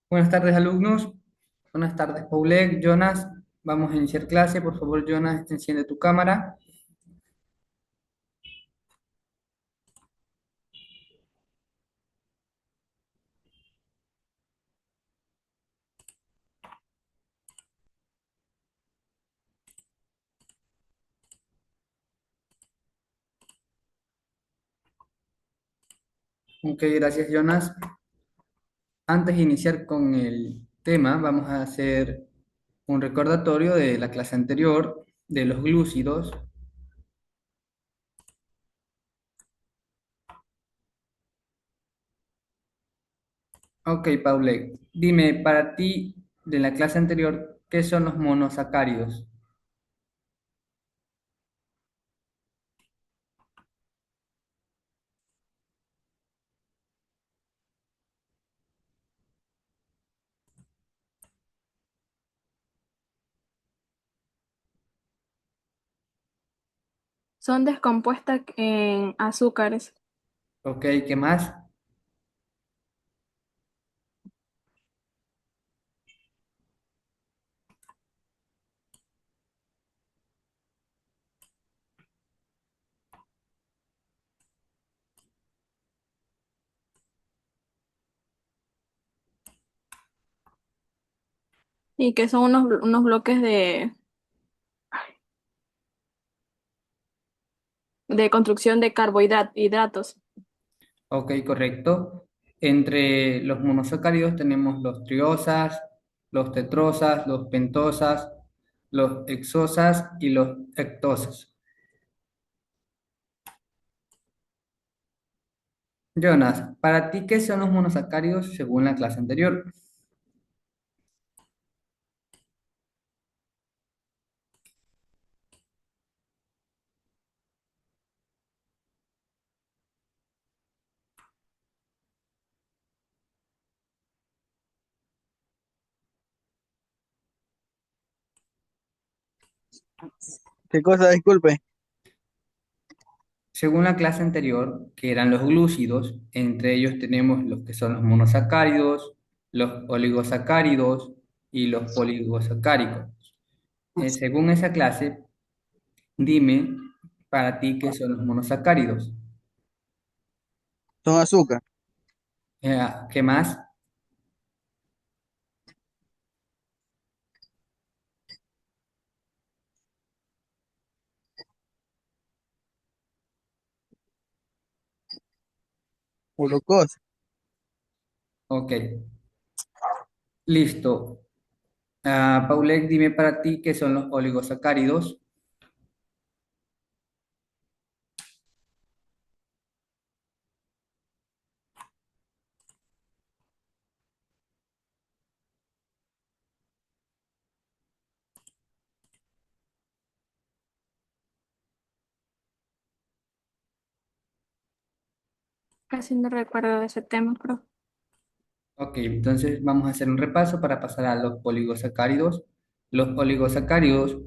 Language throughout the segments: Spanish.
Buenas tardes, alumnos. Buenas tardes, Paulette, Jonas. Vamos a iniciar clase. Por favor, Jonas, enciende tu cámara. Ok, gracias, Jonas. Antes de iniciar con el tema, vamos a hacer un recordatorio de la clase anterior de los glúcidos. Ok, Paulette, dime para ti de la clase anterior, ¿qué son los monosacáridos? Son descompuestas en azúcares Ok, ¿qué más? y que son unos bloques de construcción de carbohidratos. Ok, correcto. Entre los monosacáridos tenemos los triosas, los tetrosas, los pentosas, los hexosas y los hectosas. Jonas, ¿para ti qué son los monosacáridos según la clase anterior? ¿Qué cosa? Disculpe. Según la clase anterior, que eran los glúcidos, entre ellos tenemos los que son los monosacáridos, los oligosacáridos y los poligosacáricos. Según esa clase, dime para ti qué son los monosacáridos. Son azúcar ¿Qué más? o glucosa. Ok, listo. Paulette, dime para ti qué son los oligosacáridos. Casi no recuerdo de ese tema, pero Ok, entonces vamos a hacer un repaso para pasar a los oligosacáridos. Los oligosacáridos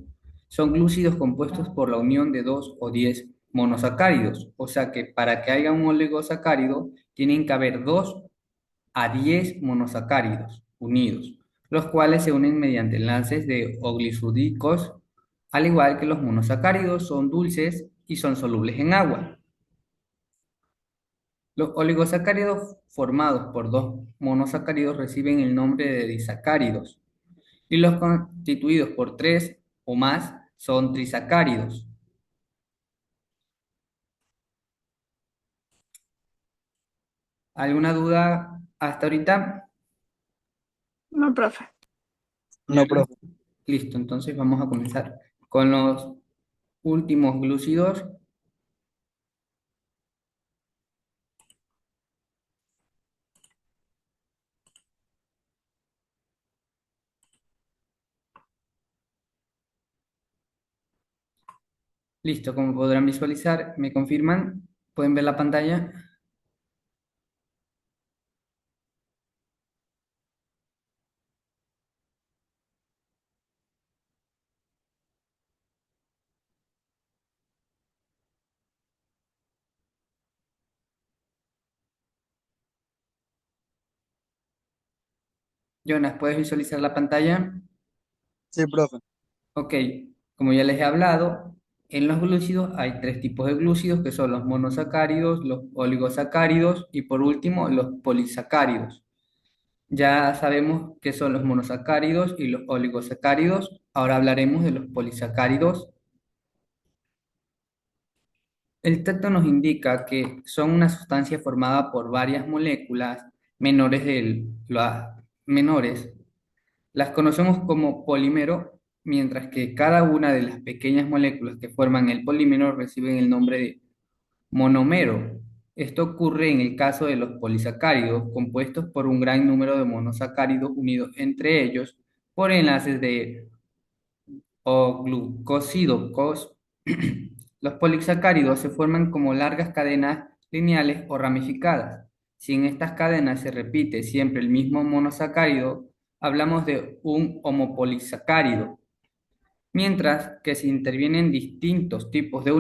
son glúcidos compuestos por la unión de 2 o 10 monosacáridos. O sea que para que haya un oligosacárido, tienen que haber 2 a 10 monosacáridos unidos, los cuales se unen mediante enlaces de oglisudicos, al igual que los monosacáridos son dulces y son solubles en agua. Los oligosacáridos formados por 2 monosacáridos reciben el nombre de disacáridos y los constituidos por 3 o más son trisacáridos. ¿Alguna duda hasta ahorita? no, profe. No, Listo, profe. listo, entonces vamos a comenzar con los últimos glúcidos. Listo, como podrán visualizar, ¿me confirman? ¿Pueden ver la pantalla? Jonas, ¿puedes visualizar la pantalla? Sí, profe. Ok, como ya les he hablado, en los glúcidos hay tres tipos de glúcidos que son los monosacáridos, los oligosacáridos y por último los polisacáridos. Ya sabemos qué son los monosacáridos y los oligosacáridos. Ahora hablaremos de los polisacáridos. El texto nos indica que son una sustancia formada por varias moléculas menores. Las conocemos como polímero, mientras que cada una de las pequeñas moléculas que forman el polímero reciben el nombre de monómero. Esto ocurre en el caso de los polisacáridos, compuestos por un gran número de monosacáridos unidos entre ellos por enlaces de o glucósidos. Los polisacáridos se forman como largas cadenas lineales o ramificadas. Si en estas cadenas se repite siempre el mismo monosacárido, hablamos de un homopolisacárido, mientras que si intervienen distintos tipos de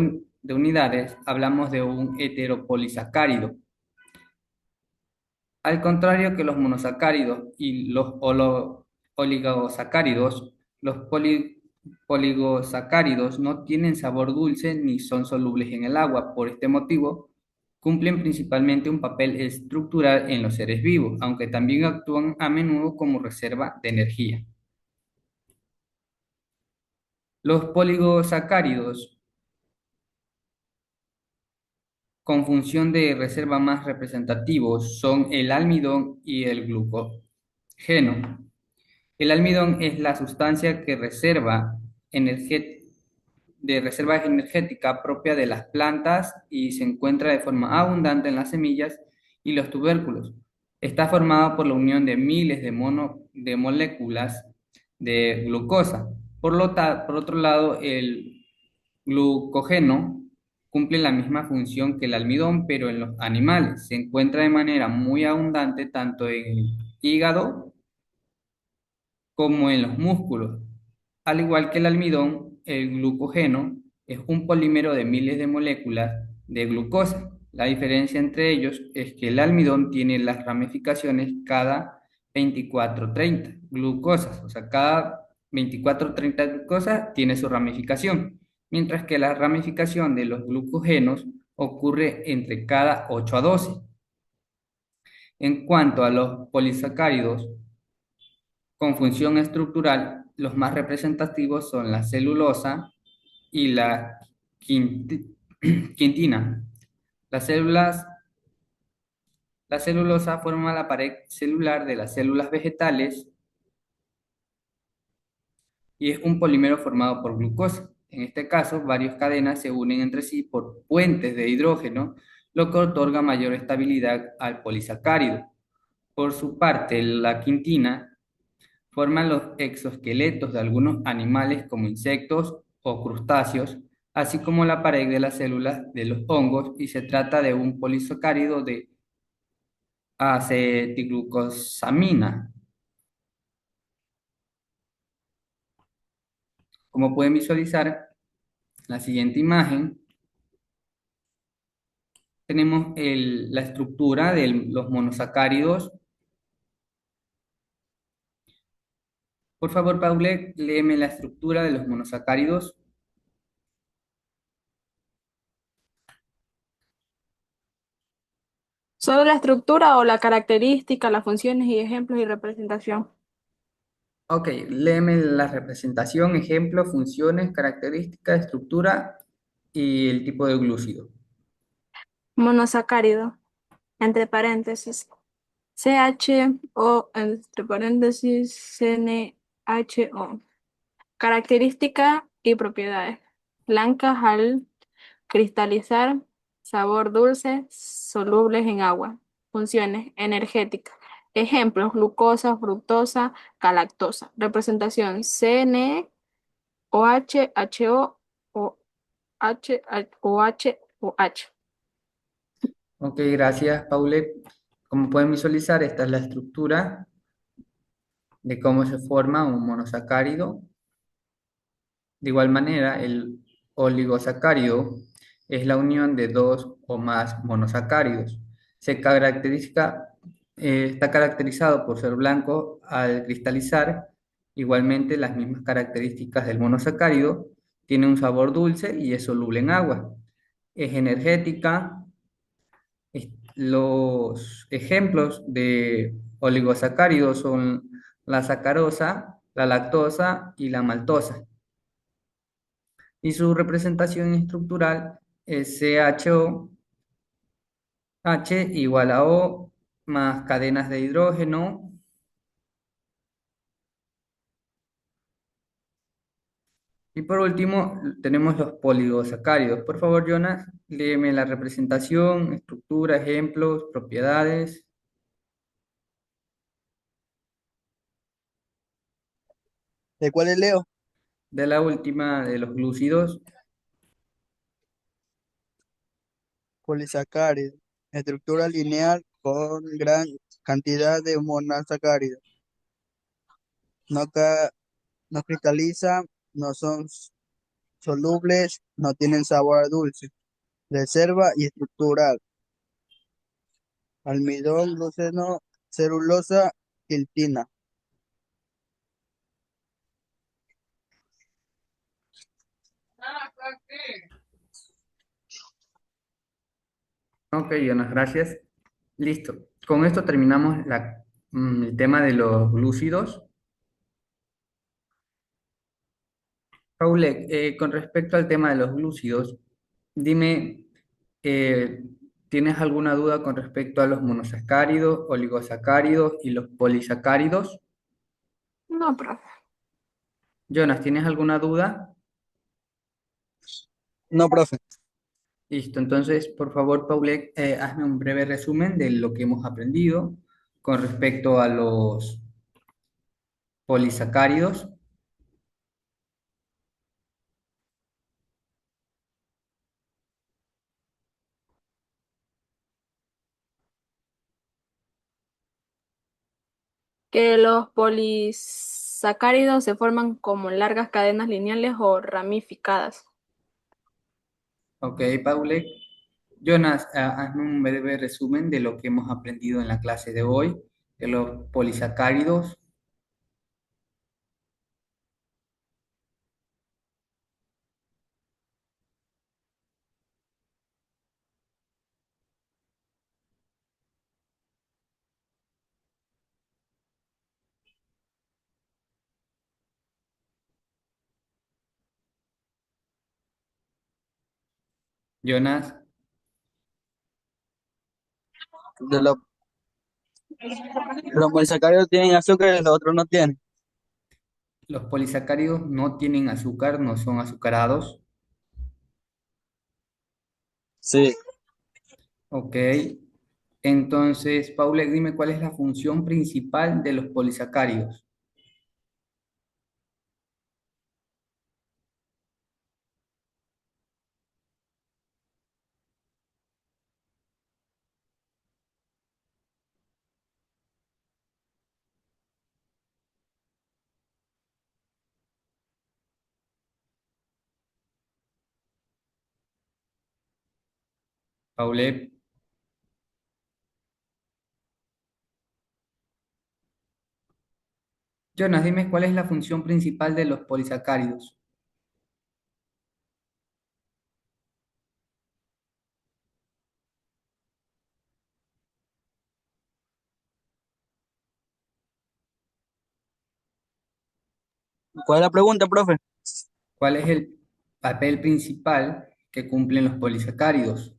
unidades, hablamos de un heteropolisacárido. Al contrario que los monosacáridos y los oligosacáridos, los poligosacáridos no tienen sabor dulce ni son solubles en el agua. Por este motivo, cumplen principalmente un papel estructural en los seres vivos, aunque también actúan a menudo como reserva de energía. Los poligosacáridos con función de reserva más representativos son el almidón y el glucógeno. El almidón es la sustancia que de reserva energética propia de las plantas y se encuentra de forma abundante en las semillas y los tubérculos. Está formado por la unión de miles de moléculas de glucosa. Por otro lado, el glucógeno cumple la misma función que el almidón, pero en los animales. Se encuentra de manera muy abundante tanto en el hígado como en los músculos. Al igual que el almidón, el glucógeno es un polímero de miles de moléculas de glucosa. La diferencia entre ellos es que el almidón tiene las ramificaciones cada 24-30 glucosas, o sea, cada 24-30 glucosas tiene su ramificación, mientras que la ramificación de los glucógenos ocurre entre cada 8 a 12. En cuanto a los polisacáridos, con función estructural, los más representativos son la celulosa y la quintina. Las células, la celulosa forma la pared celular de las células vegetales y es un polímero formado por glucosa. En este caso, varias cadenas se unen entre sí por puentes de hidrógeno, lo que otorga mayor estabilidad al polisacárido. Por su parte, la quintina forman los exoesqueletos de algunos animales como insectos o crustáceos, así como la pared de las células de los hongos, y se trata de un polisacárido de acetilglucosamina. Como pueden visualizar, en la siguiente imagen tenemos la estructura de los monosacáridos. Por favor, Paule, léeme la estructura de los monosacáridos. Solo la estructura o la característica, las funciones y ejemplos y representación. Ok, léeme la representación, ejemplo, funciones, características, estructura y el tipo de glúcido. Monosacárido, entre paréntesis. CHO, entre paréntesis, CNHO. Característica y propiedades. Blancas al cristalizar, sabor dulce, solubles en agua. Funciones energéticas. Ejemplos: glucosa, fructosa, galactosa. Representación: CNOH, HO o H, OH o H. Ok, gracias, Paule. Como pueden visualizar, esta es la estructura de cómo se forma un monosacárido. De igual manera, el oligosacárido es la unión de dos o más monosacáridos. Se caracteriza está caracterizado por ser blanco al cristalizar, igualmente las mismas características del monosacárido, tiene un sabor dulce y es soluble en agua. Es energética. Los ejemplos de oligosacáridos son la sacarosa, la lactosa y la maltosa. Y su representación estructural es CHO, H igual a O más cadenas de hidrógeno. Y por último, tenemos los poligosacáridos. Por favor, Jonas, léeme la representación, estructura, ejemplos, propiedades ¿De cuáles leo? de la última de los glúcidos. Polisacárido. Estructura lineal con gran cantidad de monosacáridos. No, no cristalizan, no son solubles, no tienen sabor a dulce. Reserva y estructural. Almidón, gluceno, celulosa, quiltina. Ok, Jonas, gracias. Listo. Con esto terminamos el tema de los glúcidos. Paule, con respecto al tema de los glúcidos, dime, eh, ¿tienes alguna duda con respecto a los monosacáridos, oligosacáridos y los polisacáridos? No, profe. Jonas, ¿tienes alguna duda? No, profe. Listo, entonces, por favor, Paule, hazme un breve resumen de lo que hemos aprendido con respecto a los polisacáridos. Que los polisacáridos se forman como largas cadenas lineales o ramificadas. Ok, Paule. Jonas, hazme un breve resumen de lo que hemos aprendido en la clase de hoy, de los polisacáridos. Jonas, De los monosacáridos tienen azúcar y los otros no tienen. los polisacáridos no tienen azúcar, no son azucarados. Sí. Ok. Entonces, Paula, dime cuál es la función principal de los polisacáridos. Paule, Jonas, dime cuál es la función principal de los polisacáridos. ¿Cuál es la pregunta, profe? ¿Cuál es el papel principal que cumplen los polisacáridos?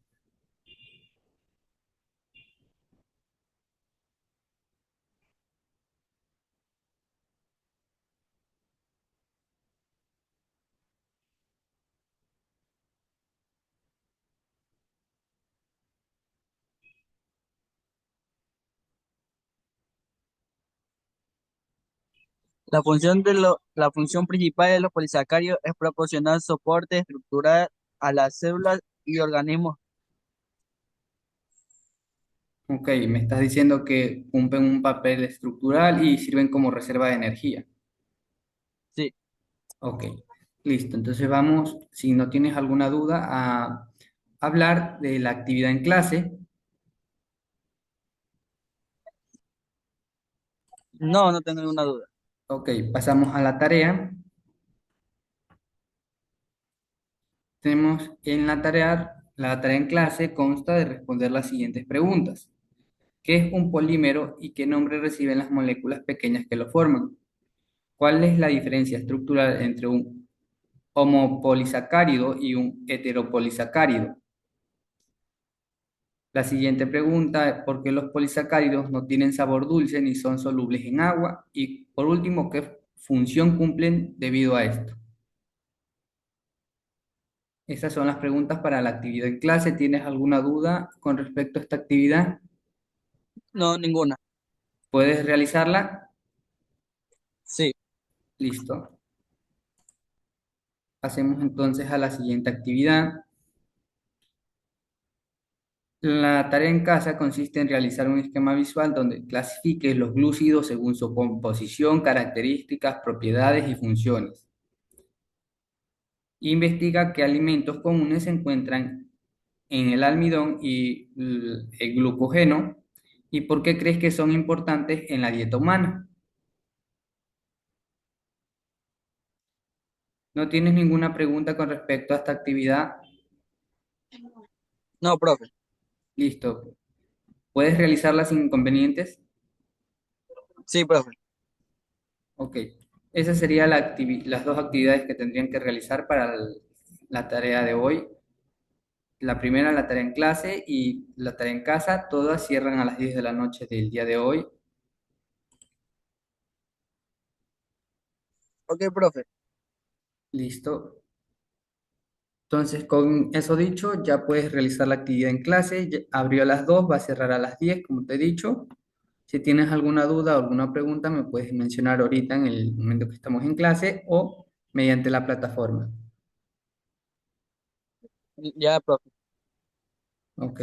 La función principal de los polisacáridos es proporcionar soporte estructural a las células y organismos. Ok, me estás diciendo que cumplen un papel estructural y sirven como reserva de energía. Sí. Ok, listo. Entonces vamos, si no tienes alguna duda, a hablar de la actividad en clase. No, no tengo ninguna duda. Ok, pasamos a la tarea. Tenemos en la tarea en clase consta de responder las siguientes preguntas. ¿Qué es un polímero y qué nombre reciben las moléculas pequeñas que lo forman? ¿Cuál es la diferencia estructural entre un homopolisacárido y un heteropolisacárido? La siguiente pregunta es ¿por qué los polisacáridos no tienen sabor dulce ni son solubles en agua? Y por último, ¿qué función cumplen debido a esto? Esas son las preguntas para la actividad en clase. ¿Tienes alguna duda con respecto a esta actividad? No, ninguna. ¿Puedes realizarla? Sí. Listo. Pasemos entonces a la siguiente actividad. La tarea en casa consiste en realizar un esquema visual donde clasifiques los glúcidos según su composición, características, propiedades y funciones. Investiga qué alimentos comunes se encuentran en el almidón y el glucógeno y por qué crees que son importantes en la dieta humana. ¿No tienes ninguna pregunta con respecto a esta actividad? No, profe. Listo. ¿Puedes realizarla sin inconvenientes? Sí, profe. Ok. Esas serían las dos actividades que tendrían que realizar para la tarea de hoy. La primera, la tarea en clase y la tarea en casa. Todas cierran a las 10 de la noche del día de hoy. Ok, profe. Listo. Entonces, con eso dicho, ya puedes realizar la actividad en clase. Ya abrió a las 2, va a cerrar a las 10, como te he dicho. Si tienes alguna duda o alguna pregunta, me puedes mencionar ahorita en el momento que estamos en clase o mediante la plataforma. Ya, profe. Ok.